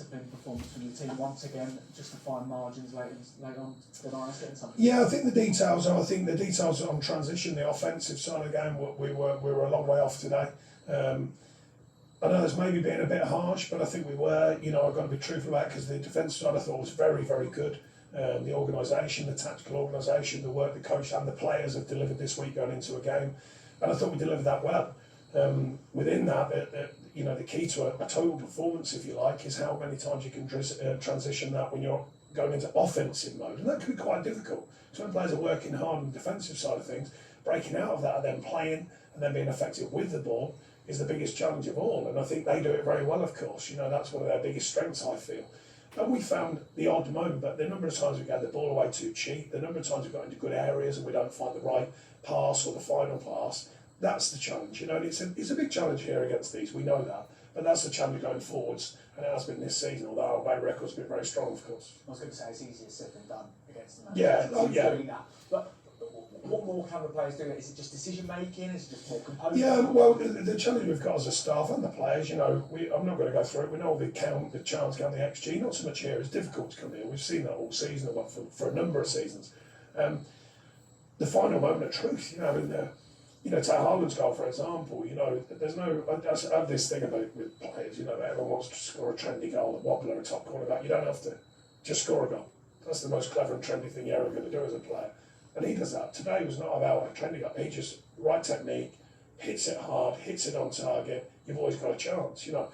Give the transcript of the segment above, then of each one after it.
disciplined performance from the team once again, just to find margins later on the night getting something. Yeah, I think the details on transition, the offensive side of the game, we were a long way off today. I know it's maybe being a bit harsh, but I think we were. You know, I've got to be truthful about it, because the defence side I thought was very, very good. The organisation, the tactical organisation, the work the coach and the players have delivered this week going into a game, and I thought we delivered that well. Within that, the key to a total performance, if you like, is how many times you can transition that when you're going into offensive mode, and that can be quite difficult. So when players are working hard on the defensive side of things, breaking out of that and then playing and then being effective with the ball is the biggest challenge of all, and I think they do it very well, of course. You know, that's one of their biggest strengths, I feel. And we found the odd moment, but the number of times we get the ball away too cheap, the number of times we got into good areas and we don't find the right pass or the final pass, that's the challenge. You know, and it's a big challenge here against these, we know that, but that's the challenge going forwards, and it has been this season, although our away record's been very strong, of course. I was going to say it's easier said than done against them. Yeah, doing that. But what more can the players do? Is it just decision making? Is it just more composure? Yeah, well, the challenge we've got as a staff and the players, you know, I'm not going to go through it. We know the chance count, the XG. Not so much here. It's difficult to come here. We've seen that all season, for a number of seasons. The final moment of truth, you know, take Haaland's goal for example. You know, there's no. I have this thing about with players. You know, everyone wants to score a trendy goal, a wobbler, a top corner back. You don't have to. Just score a goal. That's the most clever and trendy thing you're ever going to do as a player. And he does that. Today was not about a trendy goal. He just, right technique, hits it hard, hits it on target. You've always got a chance, you know.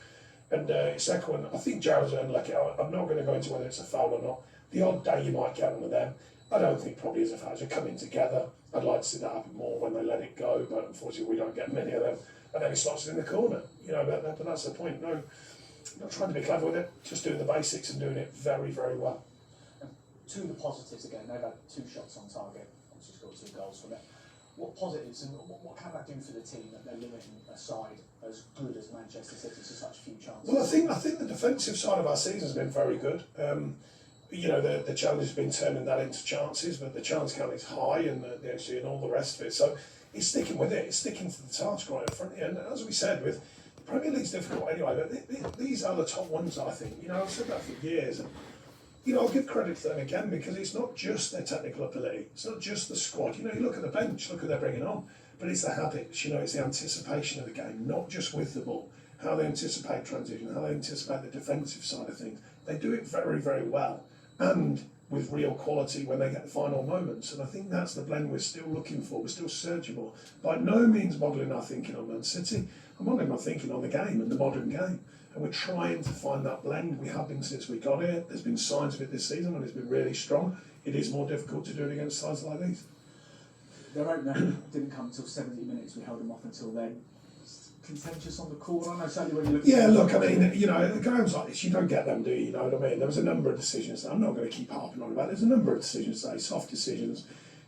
And second one, I think Jared's unlucky. I'm not going to go into whether it's a foul or not. The odd day you might get one of them. I don't think probably is a foul. They're coming together. I'd like to see that happen more when they let it go, but unfortunately we don't get many of them. And then he slots it in the corner, you know. But that's the point. No, not trying to be clever with it. Just doing the basics and doing it very, very well. To the positives again, they've had 2 shots on target, obviously scored 2 goals from it. What positives and what can that do for the team that they're limiting a side as good as Manchester City to such few chances? Well, I think the defensive side of our season has been very good. You know, the challenge has been turning that into chances, but the chance count is high and the XG and all the rest of it. So it's sticking with it. It's sticking to the task right in front of you. And as we said, with the Premier League's difficult anyway, but these are the top ones, I think. You know, I've said that for years. And, you know, I'll give credit to them again, because it's not just their technical ability, it's not just the squad. You know, you look at the bench, look who they're bringing on, but it's the habits, you know, it's the anticipation of the game, not just with the ball, how they anticipate transition, how they anticipate the defensive side of things. They do it very, very well, and with real quality when they get the final moments. And I think that's the blend we're still looking for, we're still searching for. By no means modelling our thinking on Man City, I'm modelling my thinking on the game and the modern game. And we're trying to find that blend. We have been since we got here. There's been signs of it this season, and it's been really strong. It is more difficult to do it against sides like these. Their opener didn't come until 70 minutes. We held them off until then. Contentious on the corner. I know certainly when you look. Yeah, look, I mean, you know, games like this, you don't get them, do you? You know what I mean? There was a number of decisions. I'm not going to keep harping on about it. There's a number of decisions today, soft decisions.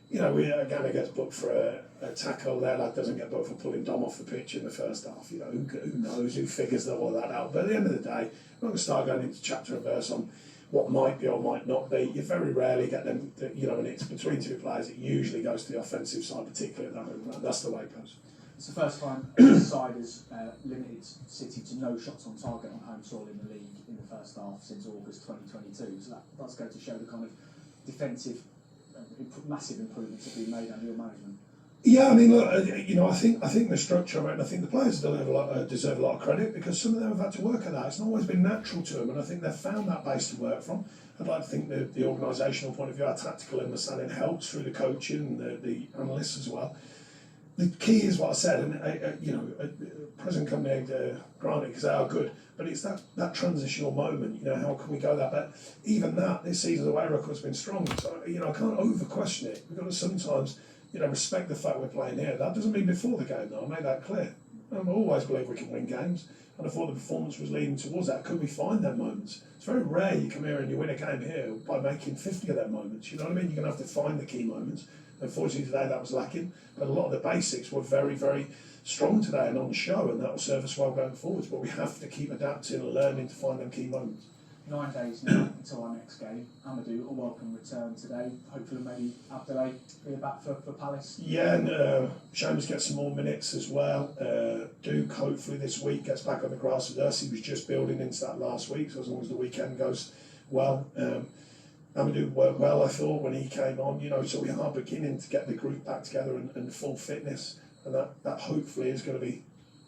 You know, Ghana gets booked for a tackle. Their lad doesn't get booked for pulling Dom off the pitch in the first half. You know, who knows, who figures all of that out. But at the end of the day, I'm not going to start going into chapter and verse on what might be or might not be. You very rarely get them, you know, and it's between 2 players. It usually goes to the offensive side, particularly at that moment. That's the way it goes. It's the first time the side has limited City to no shots on target on home soil in the league in the first half since August 2022. So that does go to show the kind of defensive massive improvements have been made under your management. Yeah, I mean, look, you know, I think the structure of it, and I think the players deserve a lot of credit, because some of them have had to work at that. It's not always been natural to them, and I think they've found that base to work from. I'd like to think the organisational point of view, our tactical understanding helps through the coaching and the analysts as well. The key is what I said, and you know, present company granted, because they are good, but it's that transitional moment. You know, how can we go that? But even that, this season's away record's been strong, so you know, I can't over question it. We've got to sometimes, you know, respect the fact we're playing here. That doesn't mean before the game, though. I made that clear. I always believe we can win games, and I thought the performance was leading towards that. Could we find them moments? It's very rare you come here and you win a game here by making 50 of them moments. You know what I mean? You're going to have to find the key moments. Unfortunately today that was lacking, but a lot of the basics were very, very strong today and on show, and that will serve us well going forwards. But we have to keep adapting and learning to find them key moments. 9 days now until our next game. Amadou, a welcome return today. Hopefully maybe Abdoulaye be back for Palace. Yeah, and Seamus gets some more minutes as well. Duke hopefully this week gets back on the grass with us. He was just building into that last week, so as long as the weekend goes well. Amadou worked well, I thought, when he came on, so we are beginning to get the group back together and full fitness, and that hopefully is going to be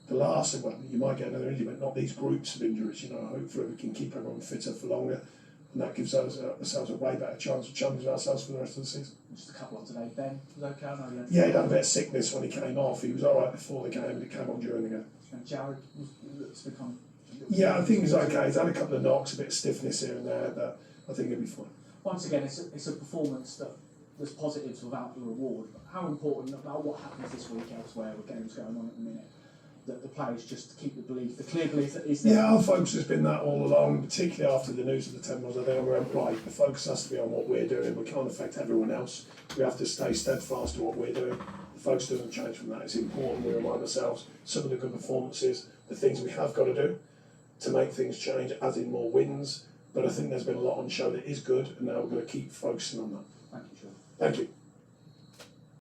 the last. Well, you might get another injury, but not these groups of injuries. Hopefully we can keep everyone fitter for longer, and that gives ourselves a way better chance of challenging ourselves for the rest of the season. Just a couple on today. Ben, was okay? Yeah, he had a bit of sickness when he came off. He was all right before the game, and he came on during the game. And Jared looks to become. Yeah, I think he's okay. He's had a couple of knocks, a bit of stiffness here and there, but I think he'll be fine. Once again, it's a performance that there's positives without the reward. But how important about what happens this week elsewhere with games going on at the minute, that the players just keep the clear belief that is there? Yeah, our focus has been that all along, particularly after the news of the 10 months. I think we're right. The focus has to be on what we're doing. We can't affect everyone else. We have to stay steadfast to what we're doing. The focus doesn't change from that. It's important we remind ourselves some of the good performances, the things we have got to do to make things change, as in more wins. But I think there's been a lot on show that is good, and now we're going to keep focusing on that. Thank you, Sean. Thank you.